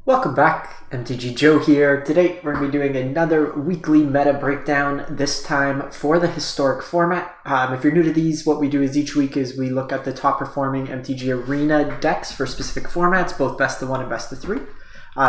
Welcome back, MTG Joe here. Today we're going to be doing another weekly meta breakdown, this time for the historic format. If you're new to these, what we do is each week is we look at the top performing MTG Arena decks for specific formats, both best of 1 and best of 3.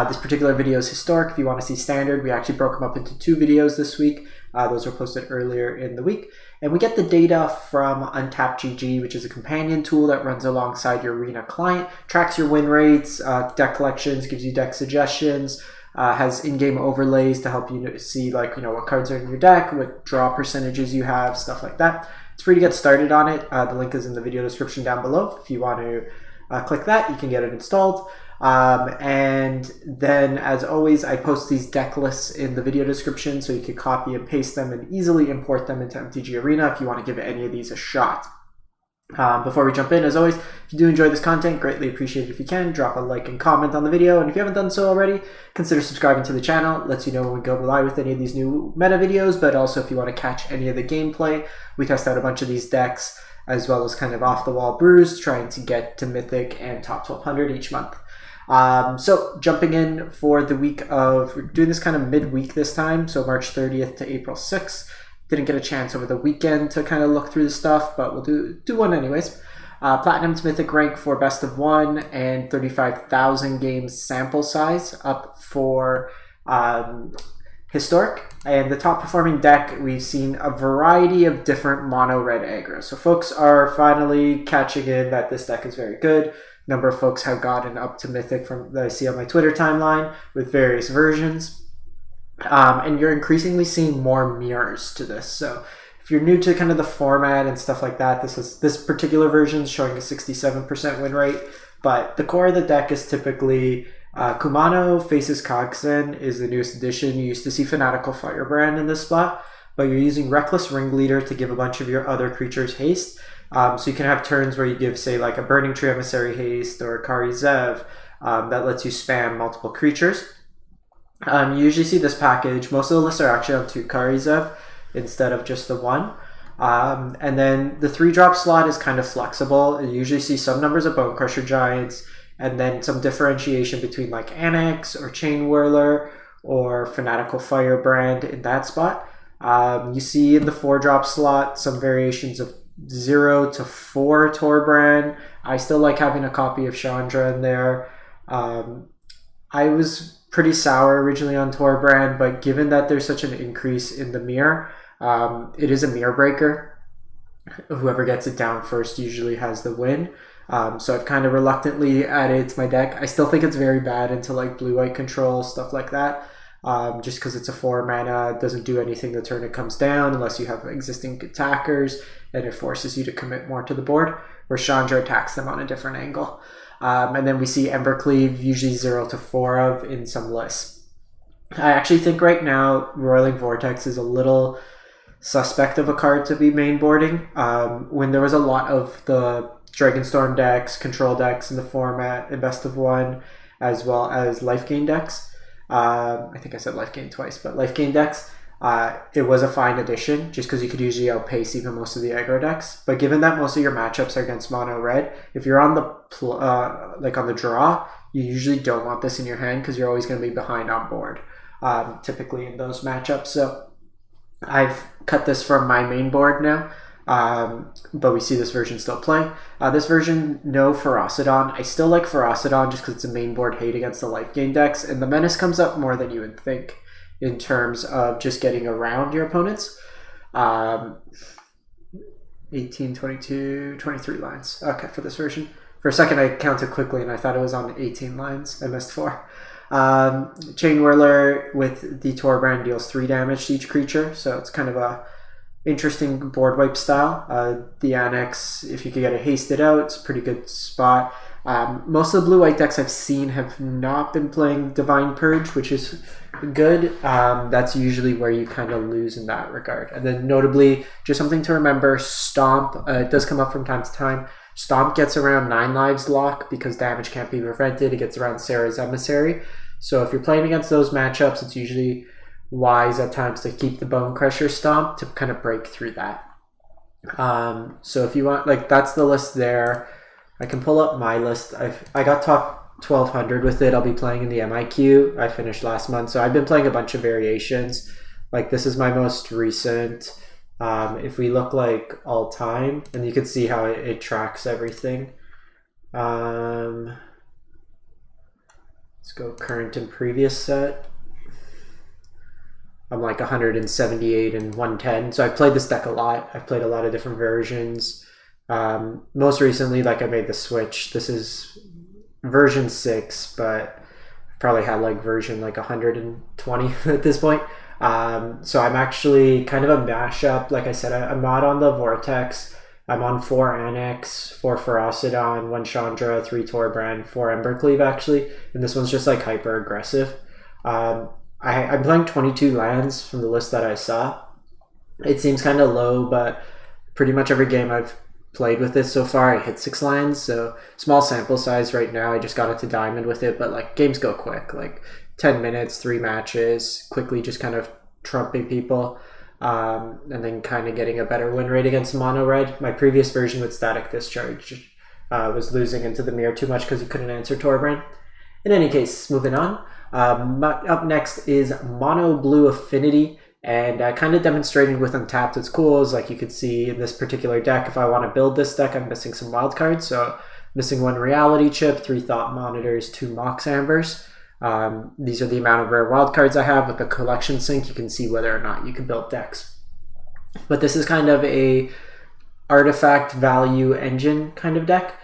This particular video is historic. If you want to see standard, we actually broke them up into 2 videos this week. Those were posted earlier in the week. And we get the data from Untapped.gg, which is a companion tool that runs alongside your Arena client, tracks your win rates, deck collections, gives you deck suggestions, has in-game overlays to help you see what cards are in your deck, what draw percentages you have, stuff like that. It's free to get started on it. The link is in the video description down below. If you want to click that, you can get it installed. And then, as always, I post these deck lists in the video description so you can copy and paste them and easily import them into MTG Arena if you want to give any of these a shot. Before we jump in, as always, if you do enjoy this content, greatly appreciate it if you can. Drop a like and comment on the video, and if you haven't done so already, consider subscribing to the channel. It lets you know when we go live with any of these new meta videos, but also if you want to catch any of the gameplay. We test out a bunch of these decks, as well as kind of off-the-wall brews, trying to get to Mythic and top 1200 each month. So jumping in for the week of, we're doing this kind of midweek this time, so March 30th to April 6th. Didn't get a chance over the weekend to kind of look through the stuff, but we'll do one anyways. Platinum to Mythic rank for best of 1 and 35,000 games sample size up for historic. And the top performing deck, we've seen a variety of different mono red aggro. So folks are finally catching in that this deck is very good. Number of folks have gotten up to Mythic from that I see on my Twitter timeline with various versions. And you're increasingly seeing more mirrors to this. So if you're new to kind of the format and stuff like that, this particular version is showing a 67% win rate. But the core of the deck is typically Kumano faces Kakkazan is the newest addition. You used to see Fanatical Firebrand in this spot, but you're using Reckless Ringleader to give a bunch of your other creatures haste. So you can have turns where you give, say, like a Burning-Tree Emissary haste or Kari that lets you spam multiple creatures. You usually see this package. Most of the lists are actually on 2 Kari instead of just the 1. And then the 3-drop slot is kind of flexible. You usually see some numbers of Bonecrusher Giants and then some differentiation between like Anax or Chainwhirler or Fanatical Firebrand in that spot. You see in the 4-drop slot some variations of 0 to 4 Torbran. I still like having a copy of Chandra in there. I was pretty sour originally on Torbran, but given that there's such an increase in the mirror, it is a mirror breaker. Whoever gets it down first usually has the win. So I've kind of reluctantly added it to my deck. I still think it's very bad into like blue-white control, stuff like that. Just because it's a 4 mana, it doesn't do anything the turn it comes down unless you have existing attackers, and it forces you to commit more to the board, where Chandra attacks them on a different angle. And then we see Embercleave, usually 0 to 4 of in some lists. I actually think right now Roiling Vortex is a little suspect of a card to be mainboarding. When there was a lot of the Dragonstorm decks, control decks in the format in best of 1, as well as life gain decks. I think I said life gain twice, but life gain decks, it was a fine addition just because you could usually outpace even most of the aggro decks. But given that most of your matchups are against mono red, if you're on the on the draw, you usually don't want this in your hand because you're always going to be behind on board, typically in those matchups. So I've cut this from my main board now. But we see this version still play. This version, no Ferocidon. I still like Ferocidon just because it's a main board hate against the life gain decks, and the Menace comes up more than you would think in terms of just getting around your opponents. 18, 22, 23 lines. Okay, for this version. For a second I counted quickly and I thought it was on 18 lines. I missed 4. Chainwhirler with the Torbran deals 3 damage to each creature, so it's kind of a interesting board wipe style. The Anax, if you could get it hasted out, it's a pretty good spot. Most of the blue-white decks I've seen have not been playing Divine Purge, which is good. That's usually where you kind of lose in that regard. And then notably, just something to remember, Stomp, it does come up from time to time. Stomp gets around 9 lives lock because damage can't be prevented. It gets around Sarah's Emissary. So if you're playing against those matchups, it's usually wise at times to keep the Bonecrusher Stomp to kind of break through that. So if you want, that's the list there. I can pull up my list. I got top 1200 with it. I'll be playing in the MIQ. I finished last month, so I've been playing a bunch of variations. Like this is my most recent. If we look like all time, and you can see how it tracks everything. Let's go current and previous set. I'm like 178 and 110. So I've played this deck a lot. I've played a lot of different versions. Most recently, like I made the switch. This is version 6, but I've probably had like version like 120 at this point. So I'm actually kind of a mashup. Like I said, I'm not on the Vortex. I'm on 4 Anax, 4 Ferocidon, 1 Chandra, 3 Torbran, 4 Embercleave actually. And this one's just like hyper aggressive. I'm playing 22 lands from the list that I saw. It seems kind of low, but pretty much every game I've played with this so far, I hit 6 lands. So small sample size right now. I just got it to Diamond with it, but like games go quick. Like 10 minutes, 3 matches, quickly just kind of trumping people. And then kind of getting a better win rate against mono red. My previous version with Static Discharge was losing into the mirror too much because he couldn't answer Torbran. In any case, moving on. Up next is Mono Blue Affinity, and kind of demonstrating with Untapped what's cool is like you could see in this particular deck, if I want to build this deck, I'm missing some wild cards. So missing 1 Reality Chip, 3 Thought Monitors, 2 Mox Ambers. These are the amount of rare wild cards I have. With the collection sync, you can see whether or not you can build decks. But this is kind of a artifact value engine kind of deck.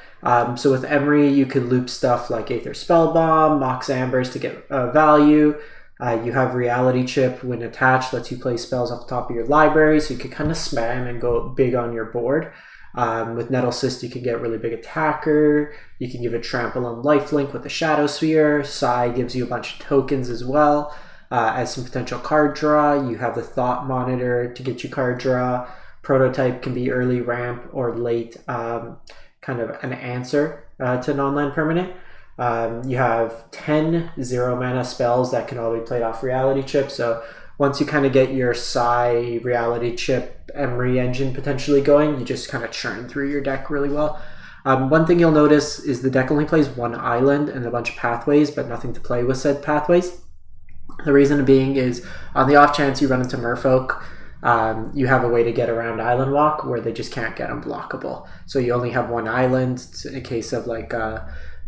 So with Emry, you could loop stuff like Aether Spellbomb, Mox Ambers to get value. You have Reality Chip when attached, lets you play spells off the top of your library, so you could kind of spam and go big on your board. With Nettle Cyst, you can get really big attacker. You can give it Trample and Lifelink with the Shadow Sphere. Sai gives you a bunch of tokens as well as some potential card draw. You have the Thought Monitor to get you card draw. Prototype can be early ramp or late kind of an answer to non-land permanent. You have 10 0-mana spells that can all be played off Reality Chip. So once you kind of get your Sai, Reality Chip, Emry engine potentially going, you just kind of churn through your deck really well. One thing you'll notice is the deck only plays 1 island and a bunch of pathways, but nothing to play with said pathways. The reason being is on the off chance you run into Merfolk, you have a way to get around Island Walk where they just can't get unblockable. So you only have 1 island in case of like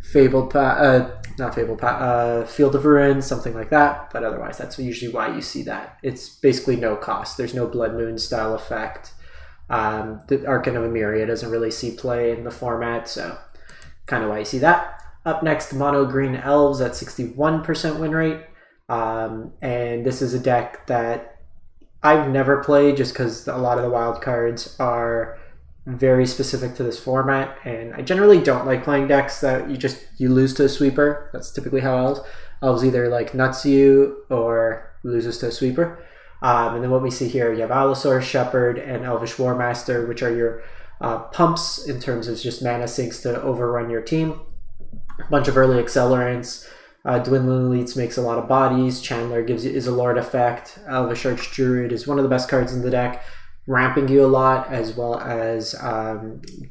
Field of Ruins, something like that. But otherwise, that's usually why you see that. It's basically no cost. There's no Blood Moon style effect. The Archon of Emeria doesn't really see play in the format, so kind of why you see that. Up next, Mono Green Elves at 61% win rate. And this is a deck that I've never played just because a lot of the wild cards are very specific to this format, and I generally don't like playing decks that you lose to a sweeper. That's typically how Elves either like nuts you or loses to a sweeper. And then what we see here, you have Allosaur, Shepherd, and Elvish Warmaster, which are your pumps in terms of just mana sinks to overrun your team. A bunch of early accelerants. Dwindling Elites makes a lot of bodies. Chandler is a Lord effect. Elvish Archdruid is one of the best cards in the deck, ramping you a lot, as well as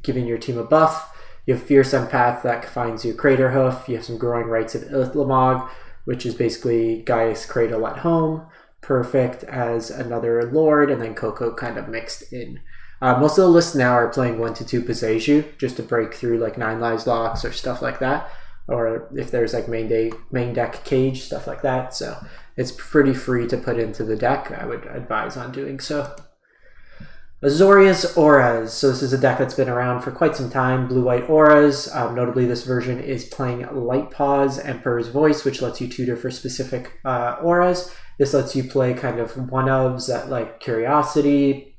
giving your team a buff. You have Fierce Empath that finds you Crater Hoof. You have some Growing Rites of Ithlamog, which is basically Gaia's Cradle at home. Perfect as another Lord, and then Coco kind of mixed in. Most of the lists now are playing 1/2 Piseju just to break through like 9 lives locks or stuff like that. Or if there's like main deck cage, stuff like that. So it's pretty free to put into the deck. I would advise on doing so. Azorius Auras. So this is a deck that's been around for quite some time. Blue-white Auras. Notably, this version is playing Light Paws, Emperor's Voice, which lets you tutor for specific auras. This lets you play kind of one-ofs that like Curiosity,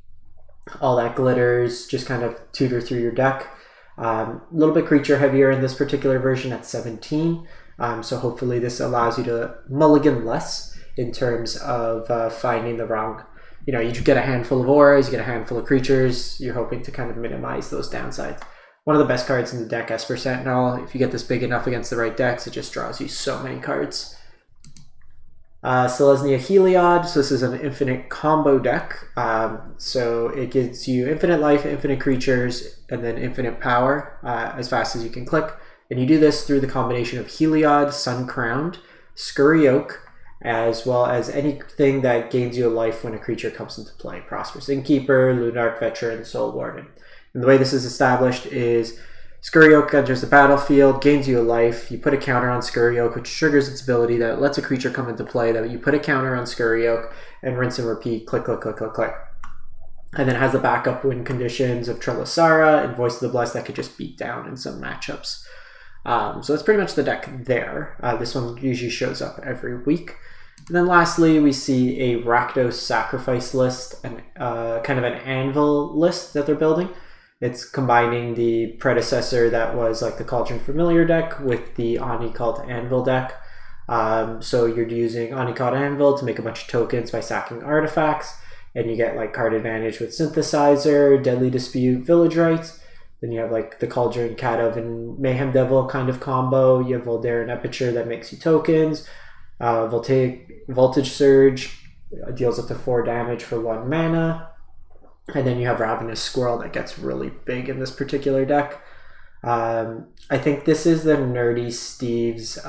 all that glitters, just kind of tutor through your deck. A little bit creature heavier in this particular version at 17. So hopefully this allows you to mulligan less in terms of finding the wrong. You know, you get a handful of auras, you get a handful of creatures, you're hoping to kind of minimize those downsides. One of the best cards in the deck, Esper Sentinel. If you get this big enough against the right decks, it just draws you so many cards. Selesnya Heliod. So this is an infinite combo deck. So it gives you infinite life, infinite creatures, and then infinite power as fast as you can click. And you do this through the combination of Heliod, Sun-Crowned, Scurry Oak, as well as anything that gains you a life when a creature comes into play. Prosperous Innkeeper, Lunarch Veteran, Soul Warden. And the way this is established is Scurry Oak enters the battlefield, gains you a life, you put a counter on Scurry Oak, which triggers its ability that lets a creature come into play, that you put a counter on Scurry Oak, and rinse and repeat, click, click, click, click, click. And then it has the backup win conditions of Trelasara and Voice of the Blessed that could just beat down in some matchups. So that's pretty much the deck there. This one usually shows up every week. And then lastly, we see a Rakdos Sacrifice list, and kind of an Anvil list that they're building. It's combining the predecessor that was like the Cauldron Familiar deck with the Ani Cult Anvil deck. So you're using Ani Cult Anvil to make a bunch of tokens by sacking artifacts, and you get like card advantage with Synthesizer, Deadly Dispute, Village Rites. Then you have like the Cauldron Cat of and Mayhem Devil kind of combo. You have Voldaren Aperture that makes you tokens. Voltage Surge deals up to 4 damage for 1 mana. And then you have Ravenous Squirrel that gets really big in this particular deck. I think this is the Nerdy Steve's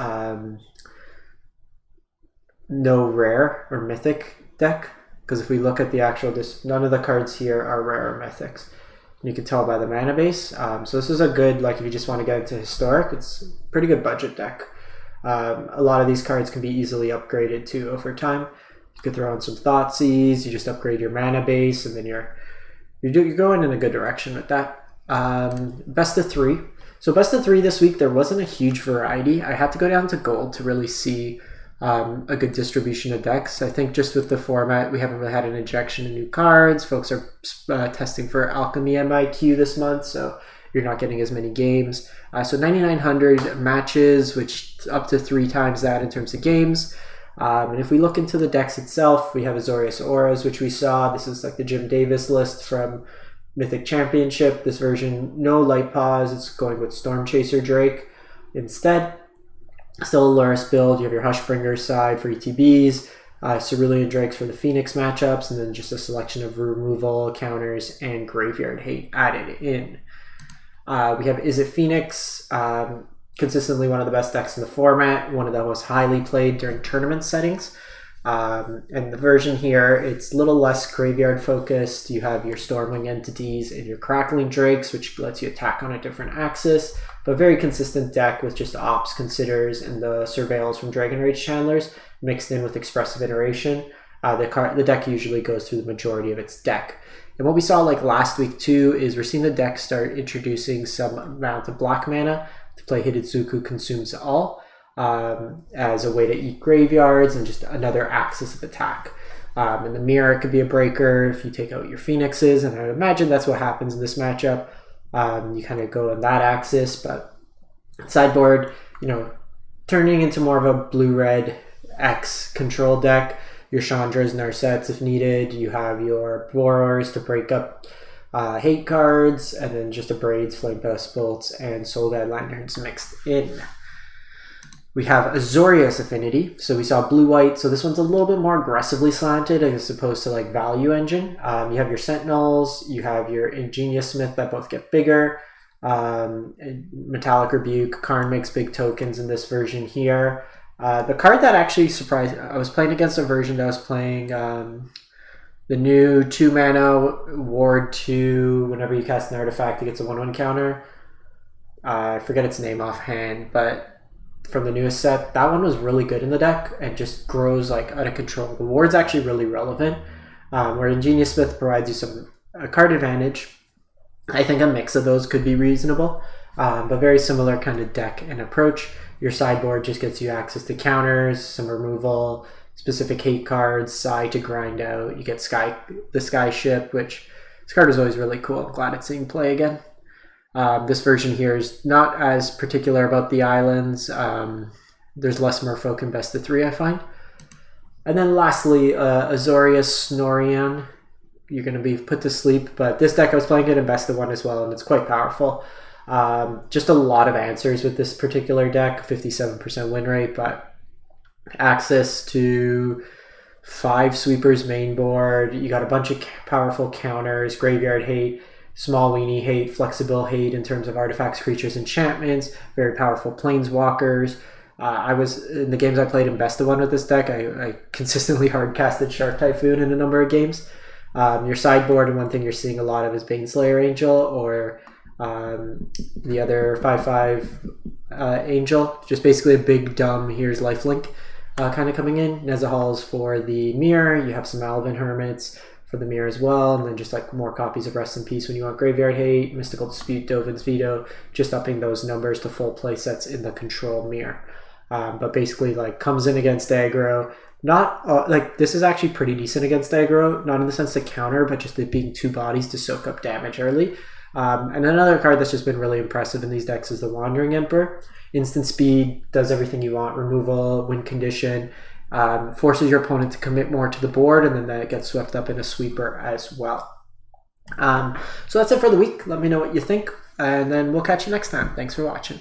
no rare or mythic deck. Because if we look at the actual, none of the cards here are rare or mythics. You can tell by the mana base. So this is a good, like if you just want to get into historic, it's a pretty good budget deck. A lot of these cards can be easily upgraded too over time. You could throw in some Thoughtseize, you just upgrade your mana base, and then you're going in a good direction with that. Best of 3. So best of 3 this week, there wasn't a huge variety. I had to go down to gold to really see a good distribution of decks. I think just with the format, we haven't really had an injection of new cards. Folks are testing for Alchemy MIQ this month, so you're not getting as many games. So 9,900 matches, which up to 3 times that in terms of games. And if we look into the decks itself, we have Azorius Auras, which we saw. This is like the Jim Davis list from Mythic Championship. This version, no Light Pause. It's going with Storm Chaser Drake instead. Still a Luris build. You have your Hushbringer side for ETBs, Cerulean Drakes for the Phoenix matchups, and then just a selection of removal, counters, and Graveyard Hate added in. We have Is It Phoenix, consistently one of the best decks in the format, one of the most highly played during tournament settings. And the version here, it's a little less graveyard focused. You have your Stormwing entities and your Crackling Drakes, which lets you attack on a different axis, but very consistent deck with just Ops Considers and the Surveils from Dragon Rage Chandlers mixed in with Expressive Iteration. The deck usually goes through the majority of its deck. And what we saw like last week too is we're seeing the deck start introducing some amount of black mana to play Hidetsugu Consumes All as a way to eat graveyards and just another axis of attack. In the mirror, it could be a breaker if you take out your Phoenixes, and I would imagine that's what happens in this matchup. You kind of go on that axis, but sideboard, turning into more of a blue-red X control deck. Your Chandra's, Narsets if needed. You have your Borors to break up hate cards, and then just a Braids, Flame Pest Bolts, and Soul Dead Lanterns mixed in. We have Azorius Affinity. So we saw blue-white. So this one's a little bit more aggressively slanted as opposed to like Value Engine. You have your Sentinels. You have your Ingenious Smith that both get bigger. Metallic Rebuke. Karn makes big tokens in this version here. The card that actually surprised, I was playing against a version that was playing the new 2-mana Ward 2. Whenever you cast an artifact, it gets a 1/1 counter. I forget its name offhand, but from the newest set, that one was really good in the deck and just grows like out of control. The Ward's actually really relevant, where Ingenious Smith provides you some card advantage. I think a mix of those could be reasonable, but very similar kind of deck and approach. Your sideboard just gets you access to counters, some removal, specific hate cards, Sai to grind out. You get the Skyship, which this card is always really cool. I'm glad it's seeing play again. This version here is not as particular about the islands. There's less merfolk in best of 3, I find. And then lastly, Azorius Snorian. You're going to be put to sleep, but this deck I was playing it in best of 1 as well, and it's quite powerful. Just a lot of answers with this particular deck, 57% win rate, but access to 5 sweepers main board. You got a bunch of powerful counters, Graveyard Hate, small weenie hate, flexible hate in terms of artifacts, creatures, enchantments, very powerful planeswalkers. I was, in the games I played in Best of 1 with this deck, I consistently hard-casted Shark Typhoon in a number of games. Your sideboard, and one thing you're seeing a lot of is Baneslayer Angel, or the other 5/5 Angel. Just basically a big, dumb, here's lifelink kind of coming in. Nezahals for the mirror. You have some Alvin Hermits for the mirror as well, and then just like more copies of Rest in Peace when you want Graveyard Hate, Mystical Dispute, Dovin's Veto, just upping those numbers to full play sets in the control mirror. But basically, like, comes in against aggro. Not like, this is actually pretty decent against aggro, not in the sense to counter, but just it being 2 bodies to soak up damage early. And another card that's just been really impressive in these decks is the Wandering Emperor. Instant speed, does everything you want, removal, win condition, forces your opponent to commit more to the board, and then that gets swept up in a sweeper as well. So that's it for the week. Let me know what you think, and then we'll catch you next time. Thanks for watching.